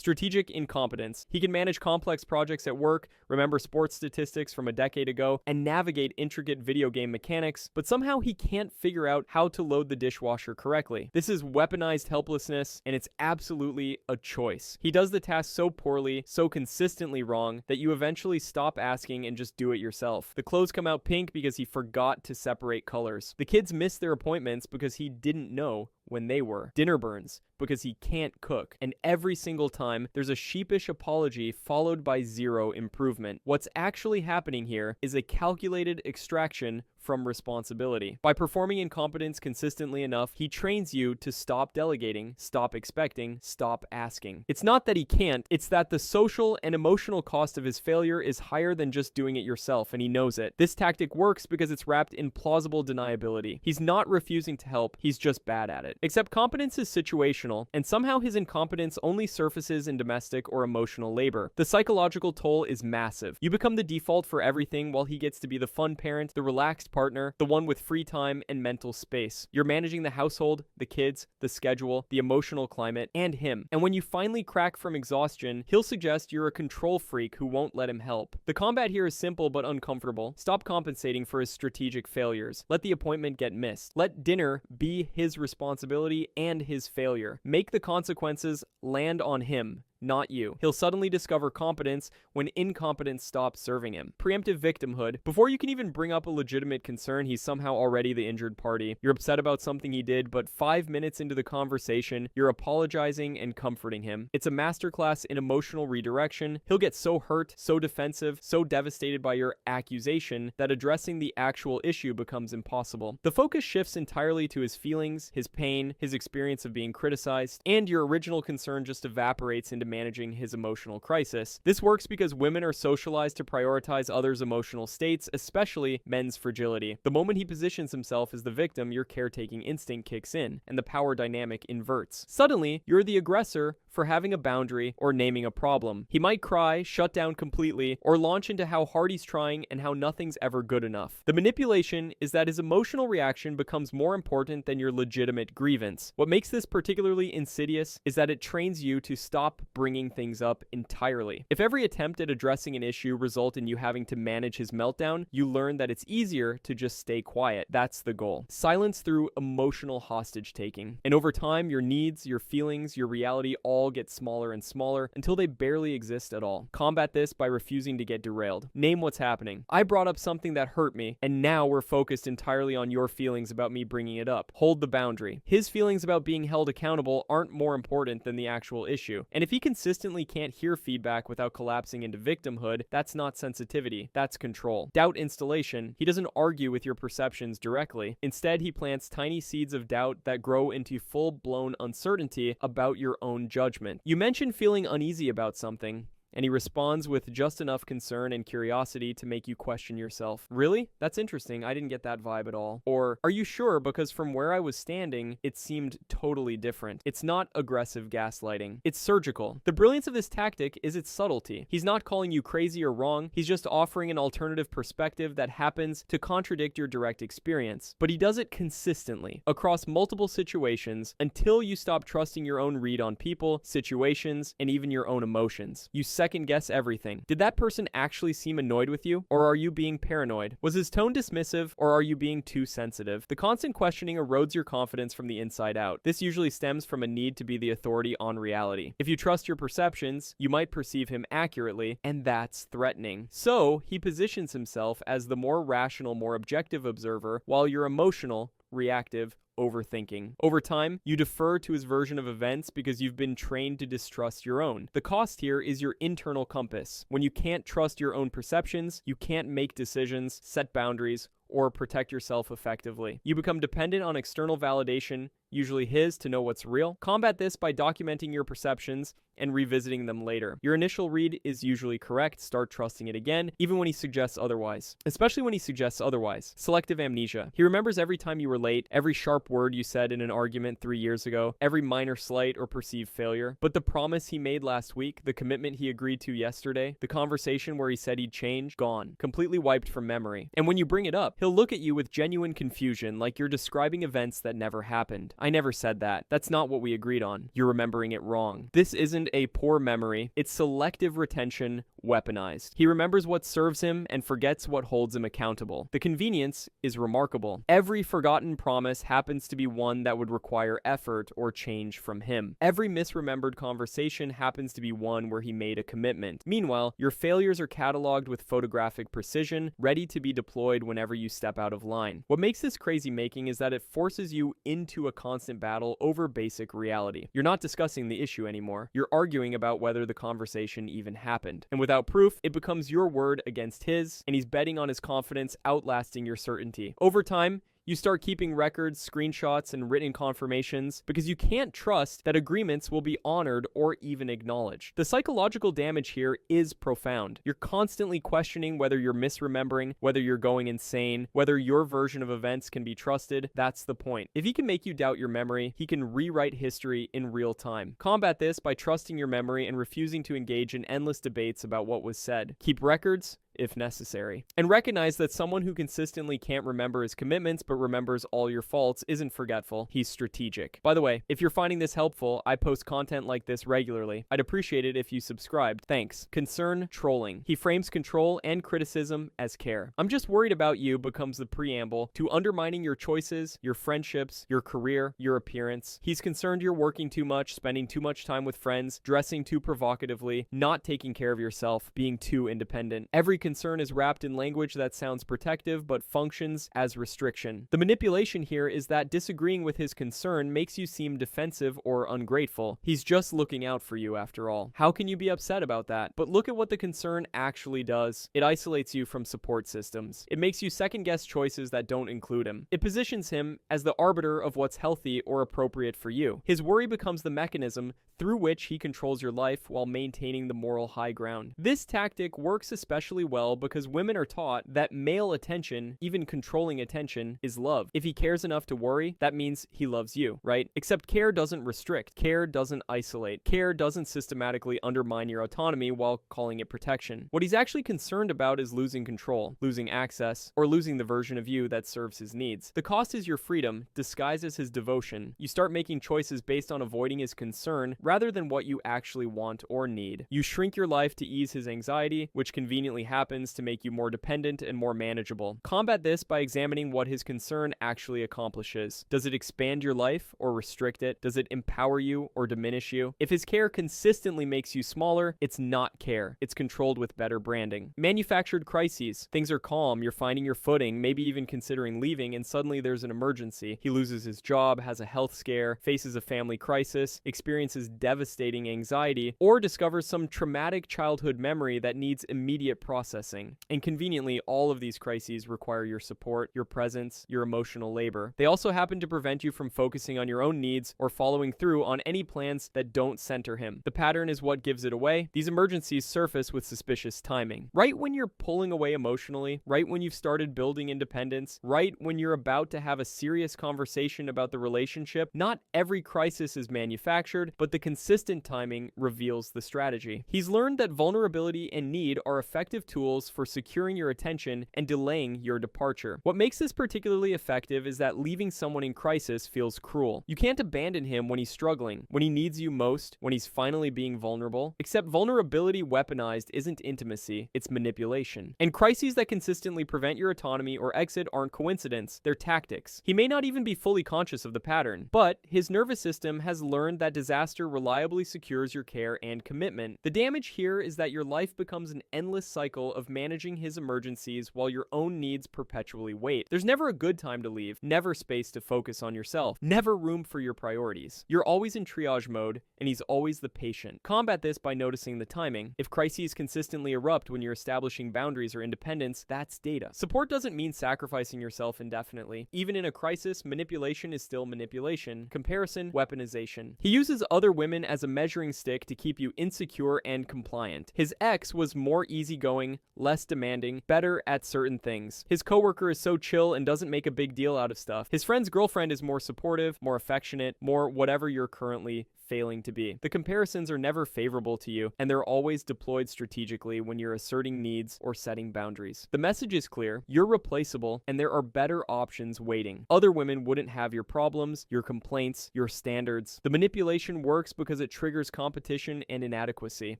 Strategic incompetence. He can manage complex projects at work, remember sports statistics from a decade ago, and navigate intricate video game mechanics, but somehow he can't figure out how to load the dishwasher correctly. This is weaponized helplessness, and it's absolutely a choice. He does the task so poorly, so consistently wrong, that you eventually stop asking and just do it yourself. The clothes come out pink because he forgot to separate colors. The kids miss their appointments because he didn't know when they were. Dinner burns because he can't cook. And every single time, there's a sheepish apology followed by zero improvement. What's actually happening here is a calculated extraction from responsibility. By performing incompetence consistently enough, he trains you to stop delegating, stop expecting, stop asking. It's not that he can't, it's that the social and emotional cost of his failure is higher than just doing it yourself, and he knows it. This tactic works because it's wrapped in plausible deniability. He's not refusing to help, he's just bad at it. Except competence is situational, and somehow his incompetence only surfaces in domestic or emotional labor. The psychological toll is massive. You become the default for everything while he gets to be the fun parent, the relaxed partner, the one with free time and mental space. You're managing the household, the kids, the schedule, the emotional climate, and him. And when you finally crack from exhaustion, he'll suggest you're a control freak who won't let him help. The combat here is simple but uncomfortable. Stop compensating for his strategic failures. Let the appointment get missed. Let dinner be his responsibility and his failure. Make the consequences land on him, not you. He'll suddenly discover competence when incompetence stops serving him. Preemptive victimhood. Before you can even bring up a legitimate concern, he's somehow already the injured party. You're upset about something he did, but 5 minutes into the conversation, you're apologizing and comforting him. It's a masterclass in emotional redirection. He'll get so hurt, so defensive, so devastated by your accusation that addressing the actual issue becomes impossible. The focus shifts entirely to his feelings, his pain, his experience of being criticized, and your original concern just evaporates into managing his emotional crisis. This works because women are socialized to prioritize others' emotional states, especially men's fragility. The moment he positions himself as the victim, your caretaking instinct kicks in, and the power dynamic inverts. Suddenly, you're the aggressor for having a boundary or naming a problem. He might cry, shut down completely, or launch into how hard he's trying and how nothing's ever good enough. The manipulation is that his emotional reaction becomes more important than your legitimate grievance. What makes this particularly insidious is that it trains you to stop bringing things up entirely. If every attempt at addressing an issue result in you having to manage his meltdown, you learn that it's easier to just stay quiet. That's the goal. Silence through emotional hostage taking. And over time, your needs, your feelings, your reality all get smaller and smaller until they barely exist at all. Combat this by refusing to get derailed. Name what's happening. I brought up something that hurt me, and now we're focused entirely on your feelings about me bringing it up. Hold the boundary. His feelings about being held accountable aren't more important than the actual issue. And if he consistently can't hear feedback without collapsing into victimhood, that's not sensitivity, that's control. Doubt installation. He doesn't argue with your perceptions directly. Instead, he plants tiny seeds of doubt that grow into full-blown uncertainty about your own judgment. You mentioned feeling uneasy about something, and he responds with just enough concern and curiosity to make you question yourself. Really? That's interesting. I didn't get that vibe at all. Or, are you sure? Because from where I was standing, it seemed totally different. It's not aggressive gaslighting. It's surgical. The brilliance of this tactic is its subtlety. He's not calling you crazy or wrong. He's just offering an alternative perspective that happens to contradict your direct experience. But he does it consistently, across multiple situations, until you stop trusting your own read on people, situations, and even your own emotions. You second guess everything. Did that person actually seem annoyed with you? Or are you being paranoid? Was his tone dismissive? Or are you being too sensitive? The constant questioning erodes your confidence from the inside out. This usually stems from a need to be the authority on reality. If you trust your perceptions, you might perceive him accurately, and that's threatening. So, he positions himself as the more rational, more objective observer, while you're emotional, reactive, overthinking. Over time, you defer to his version of events because you've been trained to distrust your own. The cost here is your internal compass. When you can't trust your own perceptions, you can't make decisions, set boundaries, or protect yourself effectively. You become dependent on external validation, usually his, to know what's real. Combat this by documenting your perceptions and revisiting them later. Your initial read is usually correct. Start trusting it again, even when he suggests otherwise. Especially when he suggests otherwise. Selective amnesia. He remembers every time you were late, every sharp word you said in an argument 3 years ago, every minor slight or perceived failure. But the promise he made last week, the commitment he agreed to yesterday, the conversation where he said he'd change, gone. Completely wiped from memory. And when you bring it up, he'll look at you with genuine confusion, like you're describing events that never happened. I never said that. That's not what we agreed on. You're remembering it wrong. This isn't isn't a poor memory, it's selective retention weaponized. He remembers what serves him and forgets what holds him accountable. The convenience is remarkable. Every forgotten promise happens to be one that would require effort or change from him. Every misremembered conversation happens to be one where he made a commitment. Meanwhile, your failures are cataloged with photographic precision, ready to be deployed whenever you step out of line. What makes this crazy making is that it forces you into a constant battle over basic reality. You're not discussing the issue anymore. You're arguing about whether the conversation even happened. And without proof, it becomes your word against his, and he's betting on his confidence outlasting your certainty. Over time, you start keeping records, screenshots, and written confirmations because you can't trust that agreements will be honored or even acknowledged. The psychological damage here is profound. You're constantly questioning whether you're misremembering, whether you're going insane, whether your version of events can be trusted. That's the point. If he can make you doubt your memory, he can rewrite history in real time. Combat this by trusting your memory and refusing to engage in endless debates about what was said. Keep records, if necessary. And recognize that someone who consistently can't remember his commitments but remembers all your faults isn't forgetful, he's strategic. By the way, if you're finding this helpful, I post content like this regularly. I'd appreciate it if you subscribed. Thanks. Concern trolling. He frames control and criticism as care. I'm just worried about you becomes the preamble to undermining your choices, your friendships, your career, your appearance. He's concerned you're working too much, spending too much time with friends, dressing too provocatively, not taking care of yourself, being too independent. Every concern is wrapped in language that sounds protective but functions as restriction. The manipulation here is that disagreeing with his concern makes you seem defensive or ungrateful. He's just looking out for you after all. How can you be upset about that? But look at what the concern actually does. It isolates you from support systems. It makes you second-guess choices that don't include him. It positions him as the arbiter of what's healthy or appropriate for you. His worry becomes the mechanism through which he controls your life while maintaining the moral high ground. This tactic works especially well because women are taught that male attention, even controlling attention, is love. If he cares enough to worry, that means he loves you, right? Except care doesn't restrict. Care doesn't isolate. Care doesn't systematically undermine your autonomy while calling it protection. What he's actually concerned about is losing control, losing access, or losing the version of you that serves his needs. The cost is your freedom, disguised as his devotion. You start making choices based on avoiding his concern rather than what you actually want or need. You shrink your life to ease his anxiety, which conveniently happens to make you more dependent and more manageable. Combat this by examining what his concern actually accomplishes. Does it expand your life or restrict it? Does it empower you or diminish you? If his care consistently makes you smaller, it's not care. It's controlled with better branding. Manufactured crises. Things are calm, you're finding your footing, maybe even considering leaving, and suddenly there's an emergency. He loses his job, has a health scare, faces a family crisis, experiences devastating anxiety, or discovers some traumatic childhood memory that needs immediate processing. And conveniently, all of these crises require your support, your presence, your emotional labor. They also happen to prevent you from focusing on your own needs or following through on any plans that don't center him. The pattern is what gives it away. These emergencies surface with suspicious timing. Right when you're pulling away emotionally, right when you've started building independence, right when you're about to have a serious conversation about the relationship, not every crisis is manufactured, but the consistent timing reveals the strategy. He's learned that vulnerability and need are effective tools for securing your attention and delaying your departure. What makes this particularly effective is that leaving someone in crisis feels cruel. You can't abandon him when he's struggling, when he needs you most, when he's finally being vulnerable. Except vulnerability weaponized isn't intimacy, it's manipulation. And crises that consistently prevent your autonomy or exit aren't coincidence, they're tactics. He may not even be fully conscious of the pattern, but his nervous system has learned that disaster reliably secures your care and commitment. The damage here is that your life becomes an endless cycle of managing his emergencies while your own needs perpetually wait. There's never a good time to leave, never space to focus on yourself, never room for your priorities. You're always in triage mode, and he's always the patient. Combat this by noticing the timing. If crises consistently erupt when you're establishing boundaries or independence, that's data. Support doesn't mean sacrificing yourself indefinitely. Even in a crisis, manipulation is still manipulation. Comparison, weaponization. He uses other women as a measuring stick to keep you insecure and compliant. His ex was more easygoing, less demanding, better at certain things. His coworker is so chill and doesn't make a big deal out of stuff. His friend's girlfriend is more supportive, more affectionate, more whatever you're currently failing to be. The comparisons are never favorable to you, and they're always deployed strategically when you're asserting needs or setting boundaries. The message is clear: you're replaceable, and there are better options waiting. Other women wouldn't have your problems, your complaints, your standards. The manipulation works because it triggers competition and inadequacy.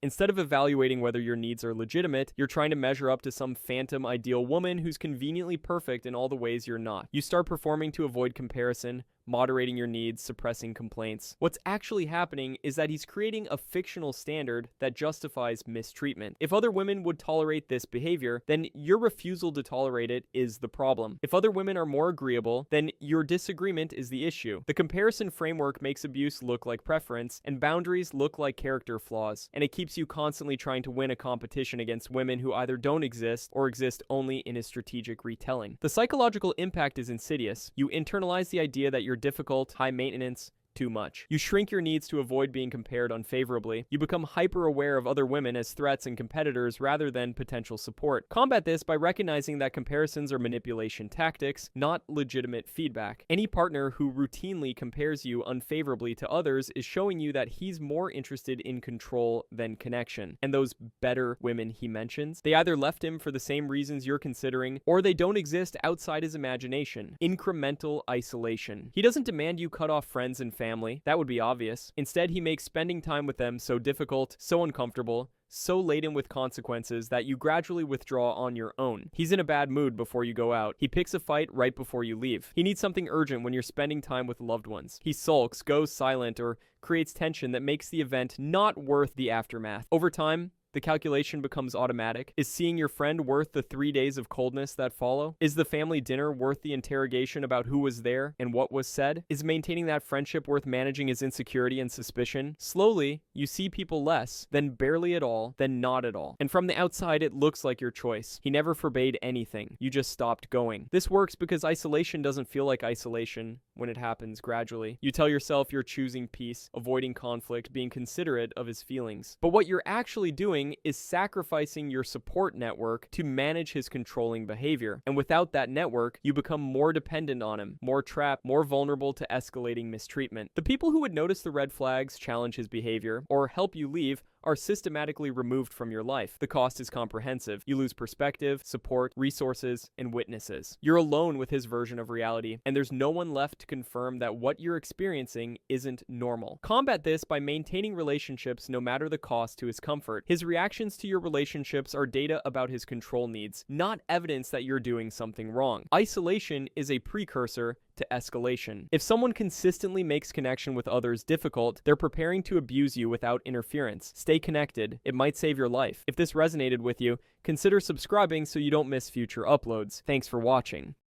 Instead of evaluating whether your needs are legitimate, you're trying to measure up to some phantom ideal woman who's conveniently perfect in all the ways you're not. You start performing to avoid comparison, moderating your needs, suppressing complaints. What's actually happening is that he's creating a fictional standard that justifies mistreatment. If other women would tolerate this behavior, then your refusal to tolerate it is the problem. If other women are more agreeable, then your disagreement is the issue. The comparison framework makes abuse look like preference, and boundaries look like character flaws, and it keeps you constantly trying to win a competition against women who either don't exist or exist only in a strategic retelling. The psychological impact is insidious. You internalize the idea that you're difficult, high maintenance, too much. You shrink your needs to avoid being compared unfavorably. You become hyper-aware of other women as threats and competitors rather than potential support. Combat this by recognizing that comparisons are manipulation tactics, not legitimate feedback. Any partner who routinely compares you unfavorably to others is showing you that he's more interested in control than connection. And those better women he mentions, they either left him for the same reasons you're considering, or they don't exist outside his imagination. Incremental isolation. He doesn't demand you cut off friends and family. That would be obvious. Instead, he makes spending time with them so difficult, so uncomfortable, so laden with consequences that you gradually withdraw on your own. He's in a bad mood before you go out. He picks a fight right before you leave. He needs something urgent when you're spending time with loved ones. He sulks, goes silent, or creates tension that makes the event not worth the aftermath. Over time, the calculation becomes automatic. Is seeing your friend worth the 3 days of coldness that follow? Is the family dinner worth the interrogation about who was there and what was said? Is maintaining that friendship worth managing his insecurity and suspicion? Slowly, you see people less, then barely at all, then not at all. And from the outside, it looks like your choice. He never forbade anything. You just stopped going. This works because isolation doesn't feel like isolation when it happens gradually. You tell yourself you're choosing peace, avoiding conflict, being considerate of his feelings. But what you're actually doing is sacrificing your support network to manage his controlling behavior. And without that network, you become more dependent on him, more trapped, more vulnerable to escalating mistreatment. The people who would notice the red flags, challenge his behavior, or help you leave are systematically removed from your life. The cost is comprehensive. You lose perspective, support, resources, and witnesses. You're alone with his version of reality, and there's no one left to confirm that what you're experiencing isn't normal. Combat this by maintaining relationships no matter the cost to his comfort. His reactions to your relationships are data about his control needs, not evidence that you're doing something wrong. Isolation is a precursor to escalation. If someone consistently makes connection with others difficult, they're preparing to abuse you without interference. Stay connected. It might save your life. If this resonated with you, consider subscribing so you don't miss future uploads. Thanks for watching.